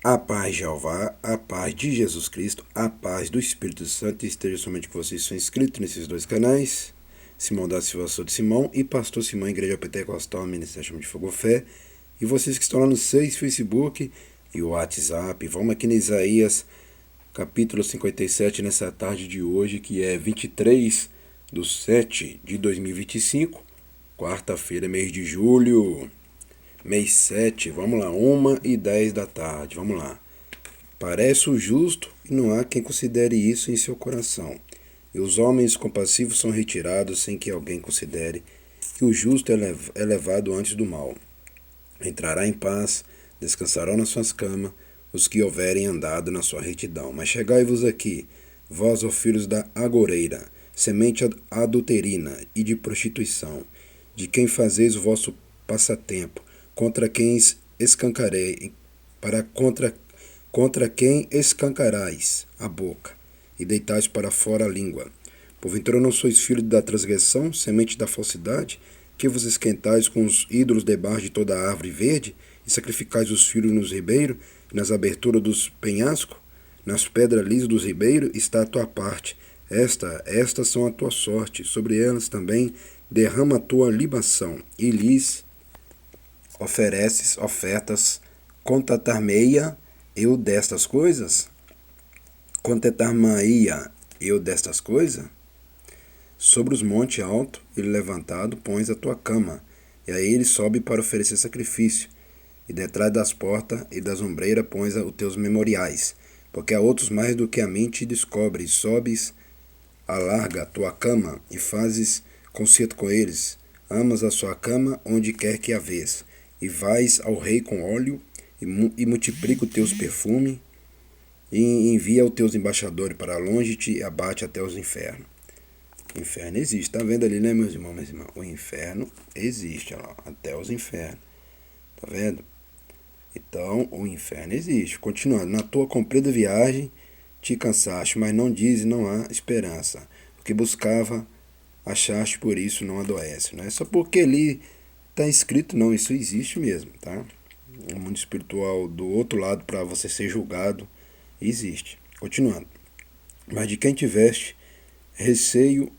A paz de Jeová, a paz de Jesus Cristo, a paz do Espírito Santo esteja somente com vocês que são inscritos nesses dois canais. Simão da Silva, sou de Simão, e Pastor Simão, Igreja Pentecostal, Ministério Chama de Fogo Fé. E vocês que estão lá no Facebook e o WhatsApp, vamos aqui no Isaías, capítulo 57, nessa tarde de hoje, que é 23/7/2025, quarta-feira, mês de julho. Mês 7, vamos lá, 1h10 da tarde, vamos lá. Parece o justo e não há quem considere isso em seu coração. E os homens compassivos são retirados sem que alguém considere que o justo é levado antes do mal. Entrará em paz, descansarão nas suas camas, os que houverem andado na sua retidão. Mas chegai-vos aqui, vós, ó filhos da agoreira, semente adulterina e de prostituição, de quem fazeis o vosso passatempo, contra quem escancarei, contra quem escancarais a boca, e deitais para fora a língua. Porventura não sois filhos da transgressão, semente da falsidade, que vos esquentais com os ídolos debaixo de toda a árvore verde, e sacrificais os filhos nos ribeiros, e nas aberturas dos penhascos, nas pedras lisas dos ribeiros, está a tua parte. Estas são a tua sorte, sobre elas também derrama a tua libação, e lhes ofereces ofertas. Contentar-me-ia eu destas coisas? Contentar-me-ia eu destas coisas? Sobre os montes altos, ele levantado, pões a tua cama, e aí ele sobe para oferecer sacrifício. E detrás das portas e das ombreiras pões os teus memoriais, porque há outros mais do que a mim te descobre, e sobes, alarga a tua cama, e fazes concerto com eles. Amas a sua cama onde quer que a vês, e vais ao rei com óleo, e multiplica os teus perfumes, e envia os teus embaixadores para longe e te abate até os infernos. O inferno existe, tá vendo ali, né, meus irmãos, minhas irmãs? O inferno existe, ó, até os infernos, tá vendo? Então, o inferno existe. Continuando, na tua comprida viagem te cansaste, mas não diz não há esperança. O que buscava, achaste, por isso não adoece. Não é só porque ali está escrito, não, isso existe mesmo, tá? O mundo espiritual do outro lado para você ser julgado existe. Continuando. Mas de quem tiveste receio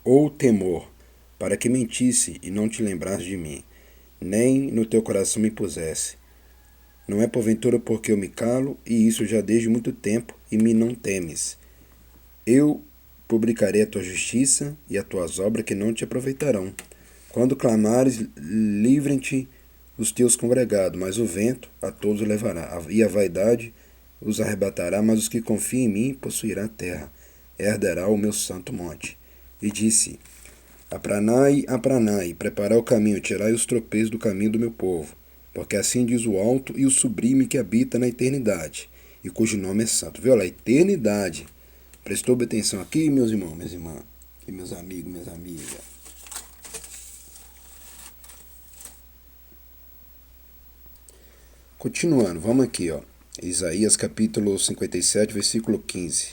ou temor, para que mentisse e não te lembrasse de mim, nem no teu coração me pusesse. Não é porventura porque eu me calo, e isso já desde muito tempo, e me não temes. Eu publicarei a tua justiça e as tuas obras que não te aproveitarão. Quando clamares, livrem-te os teus congregados, mas o vento a todos levará, e a vaidade os arrebatará, mas os que confiam em mim possuirão a terra, herdará o meu santo monte. E disse, apranai, preparai o caminho, tirai os tropeços do caminho do meu povo, porque assim diz o alto e o sublime que habita na eternidade, e cujo nome é santo. Viu lá, eternidade. Prestou bem atenção aqui, meus irmãos, minhas irmãs, e meus amigos, minhas amigas. Continuando, vamos aqui, ó. Isaías capítulo 57, versículo 15.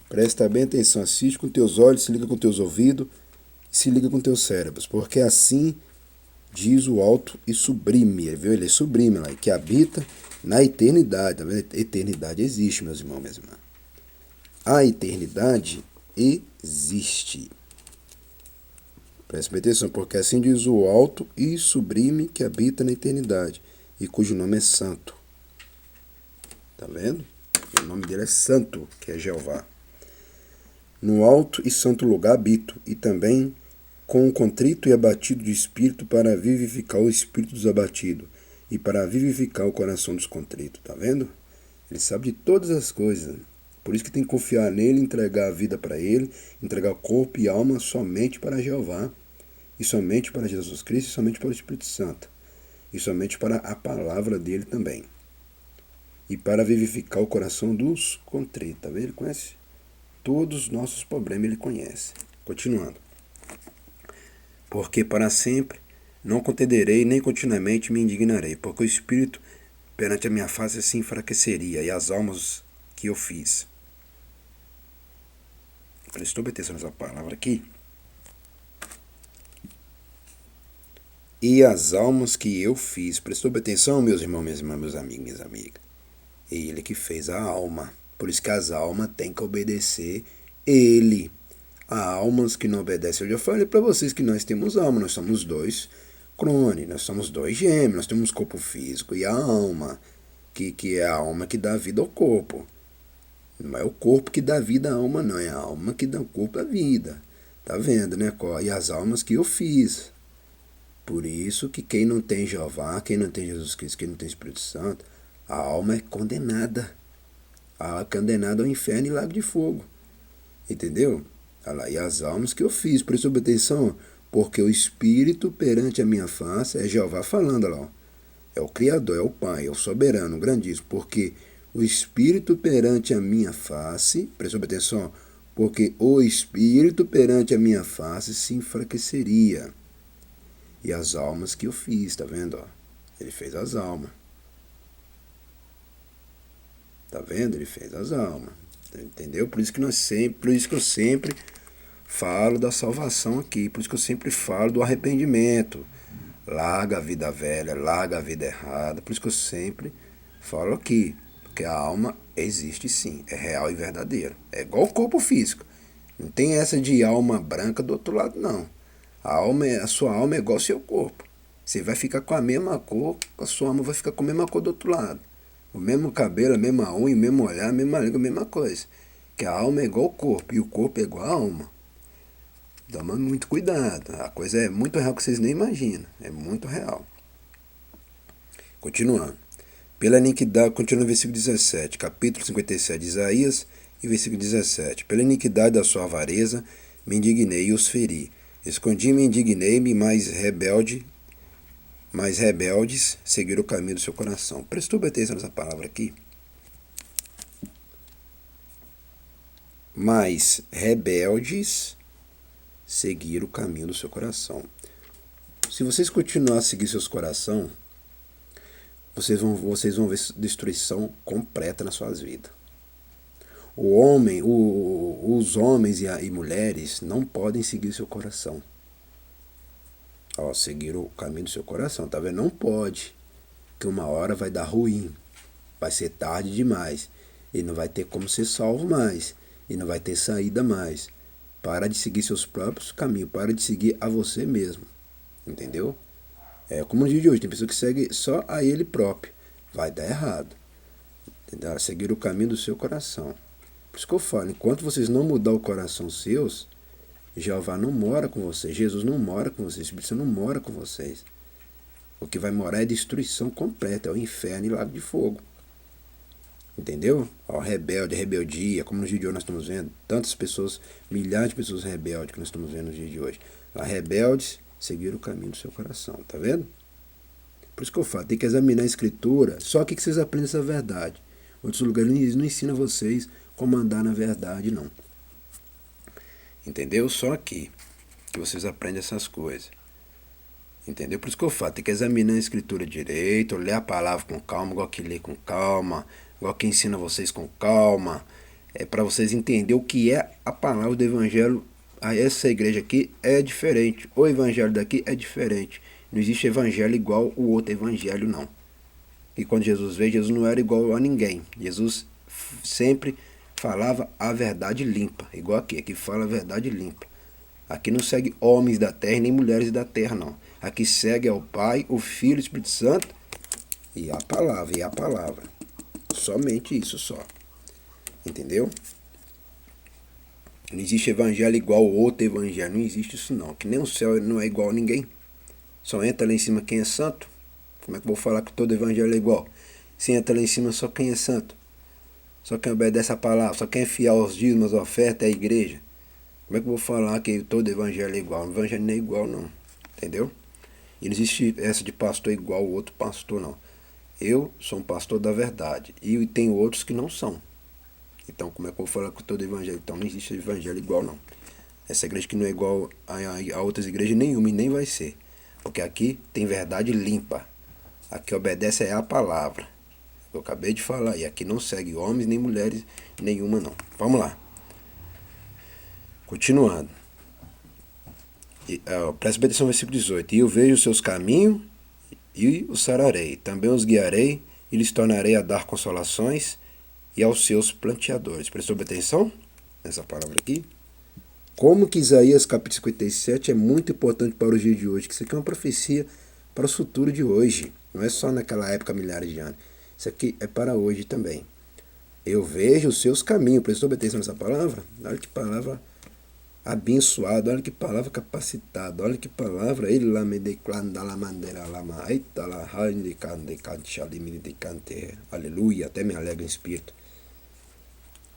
Presta bem atenção, assiste com teus olhos, se liga com teus ouvidos, se liga com teus cérebros, porque assim diz o alto e sublime, viu? Ele é sublime lá, que habita na eternidade, tá vendo? Eternidade existe, meus irmãos, minhas irmãs. A eternidade existe. Presta bem atenção, porque assim diz o alto e sublime que habita na eternidade, e cujo nome é santo. Tá vendo? O nome dele é santo, que é Jeová. No alto e santo lugar habito, e também com o contrito e abatido de espírito, para vivificar o espírito dos abatidos, e para vivificar o coração dos contritos. Tá vendo? Ele sabe de todas as coisas. Por isso que tem que confiar nele, entregar a vida para ele, entregar corpo e alma somente para Jeová, e somente para Jesus Cristo, e somente para o Espírito Santo, e somente para a palavra dele também. E para vivificar o coração dos contritos. Tá vendo? Ele conhece todos os nossos problemas, ele conhece. Continuando. Porque para sempre não contenderei, nem continuamente me indignarei, porque o espírito perante a minha face se enfraqueceria, e as almas que eu fiz. Prestou atenção nessa palavra aqui? e as almas que eu fiz. Prestou atenção, meus irmãos, minhas irmãs, meus amigos, minhas amigas? Ele que fez a alma. Por isso que as almas têm que obedecer ele. Há almas que não obedecem. Eu já falei para vocês que nós temos alma. Nós somos dois clones, nós somos dois gêmeos. Nós temos corpo físico e a alma, que é a alma que dá vida ao corpo. Não é o corpo que dá vida à alma, não. É a alma que dá o corpo à vida. Tá vendo, né? E as almas que eu fiz. Por isso que quem não tem Jeová, quem não tem Jesus Cristo, quem não tem Espírito Santo, a alma é condenada. A alma é condenada ao inferno e lago de fogo. Entendeu? Olha lá, e as almas que eu fiz, presta atenção, porque o Espírito perante a minha face, é Jeová falando lá, ó, é o Criador, é o Pai, é o Soberano, o Grandíssimo, porque o Espírito perante a minha face, presta atenção, porque o Espírito perante a minha face se enfraqueceria. E as almas que eu fiz, tá vendo? Ó? Ele fez as almas. Tá vendo? Ele fez as almas. Entendeu? Por isso que eu sempre falo da salvação aqui. Por isso que eu sempre falo do arrependimento. Larga a vida velha, larga a vida errada. Por isso que eu sempre falo aqui. Porque a alma existe sim. É real e verdadeira. É igual o corpo físico. Não tem essa de alma branca do outro lado, não. A sua alma é igual ao seu corpo. Você vai ficar com a mesma cor, a sua alma vai ficar com a mesma cor do outro lado. O mesmo cabelo, a mesma unha, o mesmo olhar, a mesma língua, a mesma coisa. Que a alma é igual ao corpo e o corpo é igual à alma. Toma muito cuidado. A coisa é muito real que vocês nem imaginam. É muito real. Continuando. Pela iniquidade, continua no versículo 17, capítulo 57 de Isaías, e versículo 17. Pela iniquidade da sua avareza, me indignei e os feri. Escondi-me e indignei-me, mais rebeldes seguiram o caminho do seu coração. Prestou atenção nessa palavra aqui? Mas rebeldes seguiram o caminho do seu coração. Se vocês continuarem a seguir seus coração, vocês vão ver destruição completa nas suas vidas. Os homens e mulheres não podem seguir seu coração. Ó, seguir o caminho do seu coração, tá vendo? Não pode, que uma hora vai dar ruim, vai ser tarde demais, e não vai ter como ser salvo mais, e não vai ter saída mais. Para de seguir seus próprios caminhos, para de seguir a você mesmo, entendeu? É como no dia de hoje, tem pessoa que segue só a ele próprio, vai dar errado, entendeu? Seguir o caminho do seu coração. Por isso que eu falo, enquanto vocês não mudar o coração seus, Jeová não mora com vocês, Jesus não mora com vocês, o Espírito Santo não mora com vocês. O que vai morar é destruição completa, é o inferno e lago de fogo. Entendeu? Ó, rebelde, rebeldia, como no dia de hoje nós estamos vendo, tantas pessoas, milhares de pessoas rebeldes que nós estamos vendo no dia de hoje. Lá, rebeldes seguiram o caminho do seu coração, tá vendo? Por isso que eu falo, tem que examinar a escritura, só aqui que vocês aprendem essa verdade. Outros lugares não ensinam vocês como andar na verdade, não. Entendeu? Só aqui que vocês aprendem essas coisas. Entendeu? Por isso que eu falo, tem que examinar a escritura direito, ler a palavra com calma, igual que lê com calma, igual que ensina vocês com calma. É para vocês entenderem o que é a palavra do evangelho. Essa igreja aqui é diferente. O evangelho daqui é diferente. Não existe evangelho igual o outro evangelho, não. E quando Jesus veio, Jesus não era igual a ninguém. Jesus sempre falava a verdade limpa. Igual aqui, aqui fala a verdade limpa. Aqui não segue homens da terra nem mulheres da terra, não. Aqui segue ao Pai, o Filho, o Espírito Santo e a palavra. Somente isso só. Entendeu? Não existe evangelho igual ao outro evangelho. Não existe isso não. Que nem o céu não é igual a ninguém. Só entra lá em cima quem é santo. Como é que eu vou falar que todo evangelho é igual? Se entra lá em cima só quem é santo. Só quem obedece a palavra. Só quem é fiel aos dízimos, às ofertas, é a igreja. Como é que eu vou falar que todo evangelho é igual? O evangelho não é igual, não. Entendeu? E não existe essa de pastor igual ao outro pastor, não. Eu sou um pastor da verdade. E tem outros que não são. Então, como é que eu vou falar com todo evangelho? Então, não existe evangelho igual, não. Essa igreja que não é igual a outras igrejas nenhuma e nem vai ser. Porque aqui tem verdade limpa. Aqui obedece a palavra. Eu acabei de falar. E aqui não segue homens nem mulheres nenhuma, não. Vamos lá. Continuando. Presta bem atenção no versículo 18. E eu vejo os seus caminhos e os sararei. Também os guiarei e lhes tornarei a dar consolações e aos seus planteadores. Prestou bem atenção nessa palavra aqui? Como que Isaías capítulo 57 é muito importante para o dia de hoje, que isso aqui é uma profecia para o futuro de hoje. Não é só naquela época, milhares de anos. Isso aqui é para hoje também. Eu vejo os seus caminhos. Prestou bem atenção nessa palavra? Olha que palavra abençoada, olha que palavra capacitada, olha que palavra. Ele lá me declara la mandeira lama, eita lá, aleluia, até me alegra em espírito.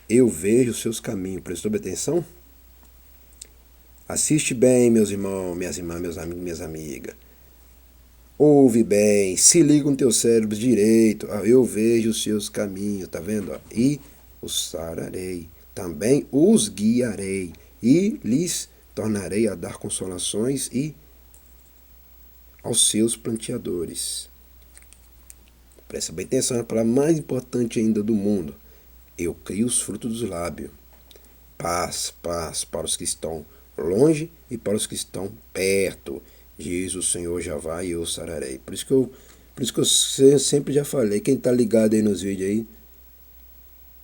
Eu vejo os seus caminhos. Prestou bem atenção? Assiste bem, meus irmãos, minhas irmãs, meus amigos, minhas amigas. Ouve bem, se liga com teu cérebro direito. Eu vejo os seus caminhos, tá vendo? E os sararei, também os guiarei e lhes tornarei a dar consolações e aos seus planteadores. Presta bem atenção na palavra mais importante ainda do mundo. Eu crio os frutos dos lábios. Paz, paz para os que estão longe e para os que estão perto. Diz o Senhor Javá e eu sararei. Por isso que eu sempre já falei, quem está ligado aí nos vídeos aí,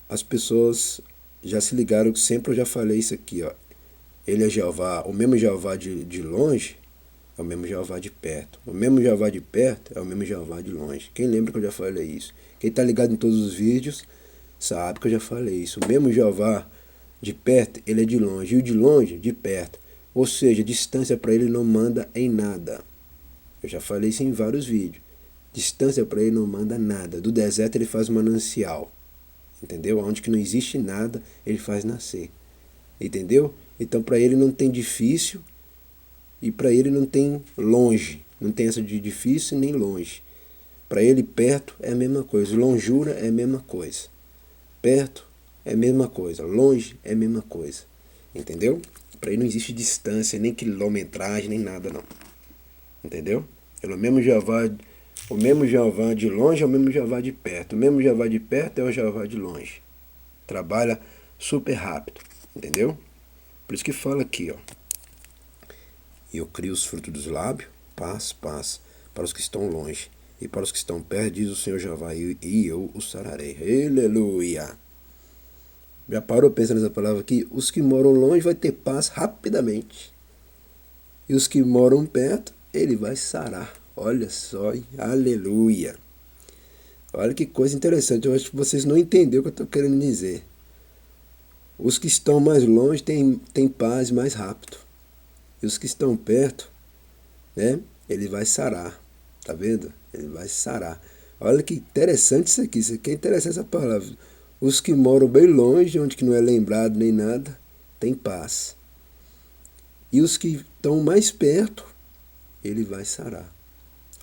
as pessoas já se ligaram que sempre eu já falei isso aqui, ó. Ele é Jeová, o mesmo Jeová de longe é o mesmo Jeová de perto. O mesmo Jeová de perto é o mesmo Jeová de longe. Quem lembra que eu já falei isso? Quem está ligado em todos os vídeos sabe que eu já falei isso. O mesmo Jeová de perto, ele é de longe. E o de longe, de perto. Ou seja, distância para ele não manda em nada. Eu já falei isso em vários vídeos. Distância para ele não manda nada. Do deserto ele faz um manancial. Entendeu? Onde que não existe nada, ele faz nascer. Entendeu? Então para ele não tem difícil e para ele não tem longe. Não tem essa de difícil nem longe. Para ele perto é a mesma coisa. Longura é a mesma coisa. Perto é a mesma coisa. Longe é a mesma coisa. Entendeu? Para ele não existe distância, nem quilometragem, nem nada não. Entendeu? O mesmo Jeová de longe é o mesmo Jeová de perto. O mesmo Jeová de perto é o Jeová de longe. Trabalha super rápido. Entendeu? Por isso que fala aqui, ó. Eu crio os frutos dos lábios, paz, paz, para os que estão longe. E para os que estão perto, diz o Senhor Jeová, e eu os sararei. Aleluia! Já parou pensando nessa palavra aqui? Os que moram longe vai ter paz rapidamente. E os que moram perto, ele vai sarar. Olha só, hein? Aleluia! Olha que coisa interessante. Eu acho que vocês não entenderam o que eu estou querendo dizer. Os que estão mais longe têm paz mais rápido. E os que estão perto, né? Ele vai sarar. Tá vendo? Ele vai sarar. Olha que interessante isso aqui. Isso aqui é interessante essa palavra. Os que moram bem longe, onde que não é lembrado nem nada, tem paz. E os que estão mais perto, ele vai sarar.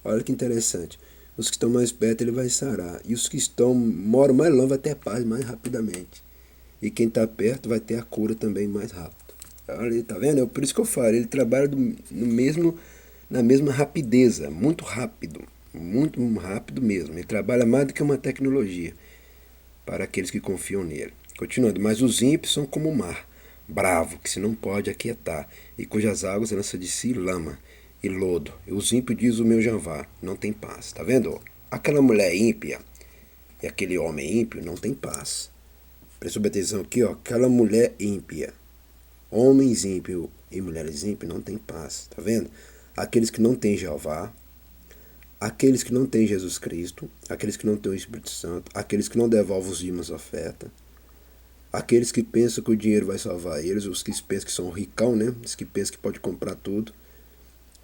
Olha que interessante. Os que estão mais perto, ele vai sarar. E os que moram mais longe, vai ter paz mais rapidamente. E quem está perto vai ter a cura também mais rápido. Olha, tá vendo? É por isso que eu falo. Ele trabalha na mesma rapidez. Muito rápido mesmo. Ele trabalha mais do que uma tecnologia para aqueles que confiam nele. Continuando, mas os ímpios são como o mar, bravo, que se não pode aquietar, e cujas águas lança de si lama e lodo. E os ímpios, diz o meu Jeová, não tem paz. Tá vendo? Aquela mulher ímpia e aquele homem ímpio não tem paz. Presta atenção aqui, ó. Aquela mulher ímpia, homens ímpios e mulheres ímpias não tem paz. Tá vendo? Aqueles que não têm Jeová, aqueles que não têm Jesus Cristo, aqueles que não têm o Espírito Santo, aqueles que não devolvem os dízimos oferta, aqueles que pensam que o dinheiro vai salvar eles, os que pensam que são ricão, né? Os que pensam que pode comprar tudo,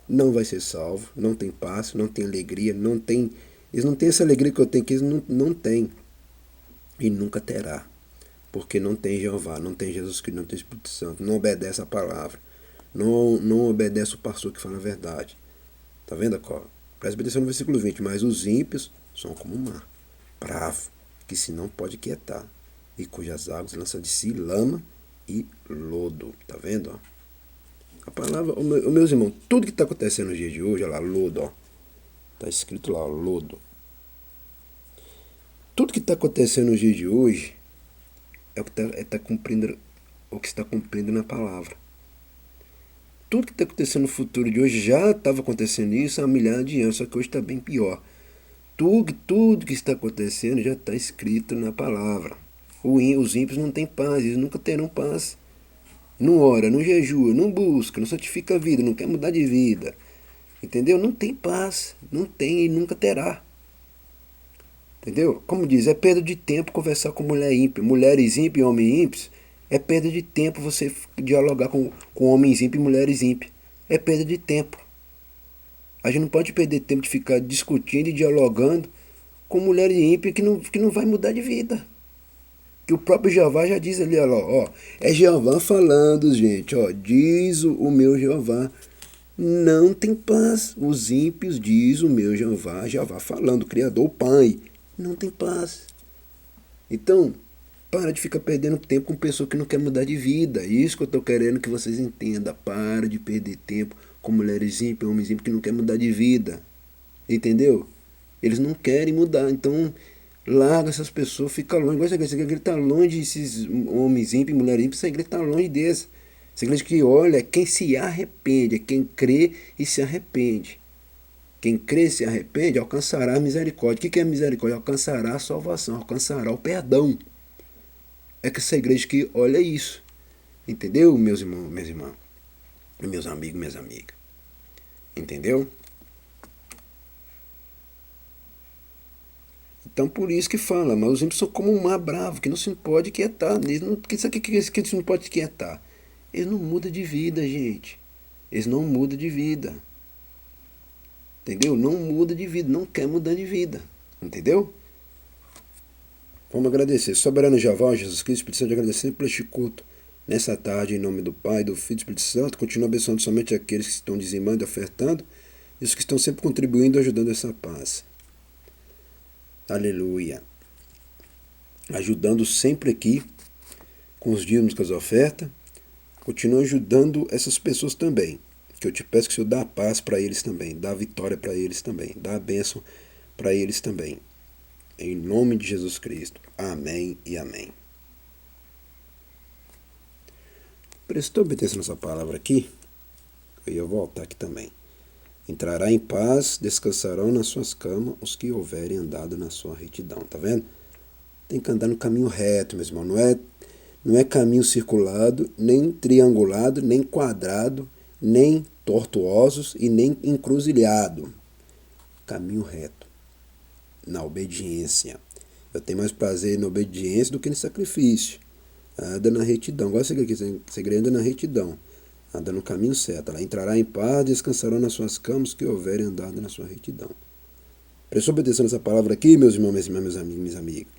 não vai ser salvo, não tem paz, não tem alegria, eles não têm essa alegria que eu tenho, que eles não têm e nunca terá, porque não tem Jeová, não tem Jesus Cristo, não tem Espírito Santo, não obedece a palavra, não obedece o pastor que fala a verdade. Tá vendo, Có? Presta atenção no versículo 20. Mas os ímpios são como o mar, bravo, que se não pode quietar, e cujas águas lançam de si lama e lodo. Tá vendo? Ó? A palavra, meus irmãos, tudo que está acontecendo no dia de hoje, olha lá, lodo, ó. Tá escrito lá, lodo. Tudo que está acontecendo no dia de hoje é o que está cumprindo na palavra. tudo que está acontecendo no futuro de hoje já estava acontecendo isso há milhares de anos, só que hoje está bem pior. Tudo que está acontecendo já está escrito na palavra. Os ímpios não têm paz, eles nunca terão paz. Não ora, não jejua, não busca, não santifica a vida, não quer mudar de vida. Entendeu? Não tem paz, não tem e nunca terá. Entendeu? Como diz, é perda de tempo conversar com mulher ímpia. Mulheres ímpias e homens ímpios, é perda de tempo você dialogar com homens ímpios e mulheres ímpias. É perda de tempo. A gente não pode perder tempo de ficar discutindo e dialogando com mulheres ímpias que não vai mudar de vida. Que o próprio Jeová já diz ali, ó, é Jeová falando, gente, ó, diz o meu Jeová, não tem paz. Os ímpios diz o meu Jeová, Jeová falando, o Criador, o Pai, não tem paz. Então, para de ficar perdendo tempo com pessoa que não quer mudar de vida. Isso que eu estou querendo que vocês entendam. Para de perder tempo com mulheres ímpias, homens ímpios que não querem mudar de vida. Entendeu? Eles não querem mudar, então larga essas pessoas, fica longe. Igual essa igreja está longe desses homens ímpios e mulheres ímpias, essa igreja está longe desse. Essa igreja que olha é quem se arrepende, é quem crê e se arrepende. Quem crê e se arrepende alcançará a misericórdia. O que é misericórdia? Alcançará a salvação, alcançará o perdão. É que essa igreja que olha isso. Entendeu, meus irmãos, minhas irmãs? Meus amigos, minhas amigas. Entendeu? Então por isso que fala, mas os ímpios são como um mar bravo, que não se pode quietar. Sabe o que eles não pode quietar? Eles não mudam de vida, gente. Eles não mudam de vida. Entendeu? Não muda de vida, não quer mudar de vida. Entendeu? Vamos agradecer. Soberano Jeová, Jesus Cristo, Espírito Santo, agradecer por este culto. Nessa tarde, em nome do Pai, do Filho e do Espírito Santo, continua abençoando somente aqueles que estão dizimando e ofertando, e os que estão sempre contribuindo e ajudando essa paz. Aleluia. Ajudando sempre aqui, com os dízimos, com as ofertas. Continua ajudando essas pessoas também. Que eu te peço que o Senhor dá a paz para eles também, dá a vitória para eles também, dá a bênção para eles também. Em nome de Jesus Cristo. Amém e amém. Prestou atenção nessa palavra aqui? Eu ia voltar aqui também. Entrará em paz, descansarão nas suas camas os que houverem andado na sua retidão. Tá vendo? Tem que andar no caminho reto, meu irmão. Não é caminho circulado, nem triangulado, nem quadrado, nem tortuosos e nem encruzilhado. Caminho reto. Na obediência. Eu tenho mais prazer na obediência do que no sacrifício. Anda na retidão. Agora você aqui, você anda na retidão. Anda no caminho certo. Ela entrará em paz, descansarão nas suas camas que houverem andado na sua retidão. Prestou atenção nessa palavra aqui, meus irmãos, minhas irmãs, meus amigos, minhas amigas.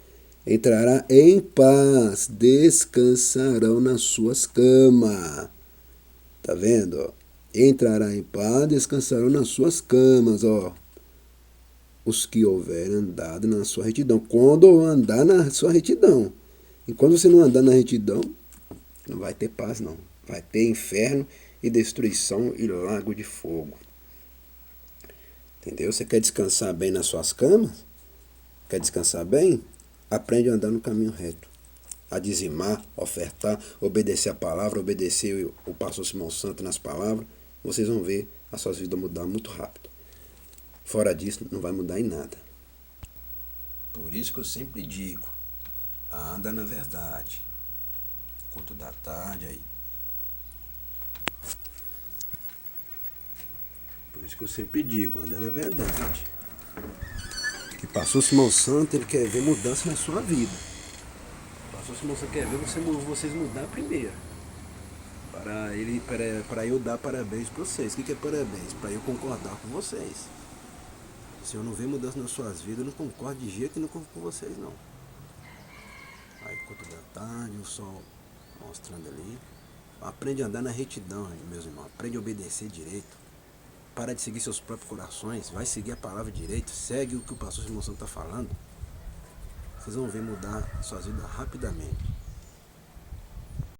Entrará em paz, descansarão nas suas camas. Tá vendo? Ó? Entrará em paz, descansarão nas suas camas, ó. Os que houverem andado na sua retidão. Quando andar na sua retidão. Enquanto você não andar na retidão, não vai ter paz, não. Vai ter inferno e destruição e lago de fogo. Entendeu? Você quer descansar bem nas suas camas? Quer descansar bem? Aprende a andar no caminho reto. A dizimar, ofertar, obedecer a palavra, obedecer o pastor Simão Santo nas palavras. Vocês vão ver as suas vidas mudar muito rápido. Fora disso, não vai mudar em nada. Por isso que eu sempre digo, anda na verdade. Culto da tarde aí. Por isso que eu sempre digo, anda na verdade. E pastor Simão Santo, ele quer ver mudança na sua vida. O pastor Simão Santo quer ver vocês mudar primeiro. Para eu dar parabéns para vocês. O que é parabéns? Para eu concordar com vocês. Se eu não ver mudança nas suas vidas, eu não concordo de jeito nenhum com vocês, não. Aí, culto da tarde, o sol mostrando ali. Aprende a andar na retidão, meus irmãos. Aprende a obedecer direito. Para de seguir seus próprios corações. Vai seguir a palavra direito. Segue o que o pastor Simão Santos está falando. Vocês vão ver mudar suas vidas rapidamente.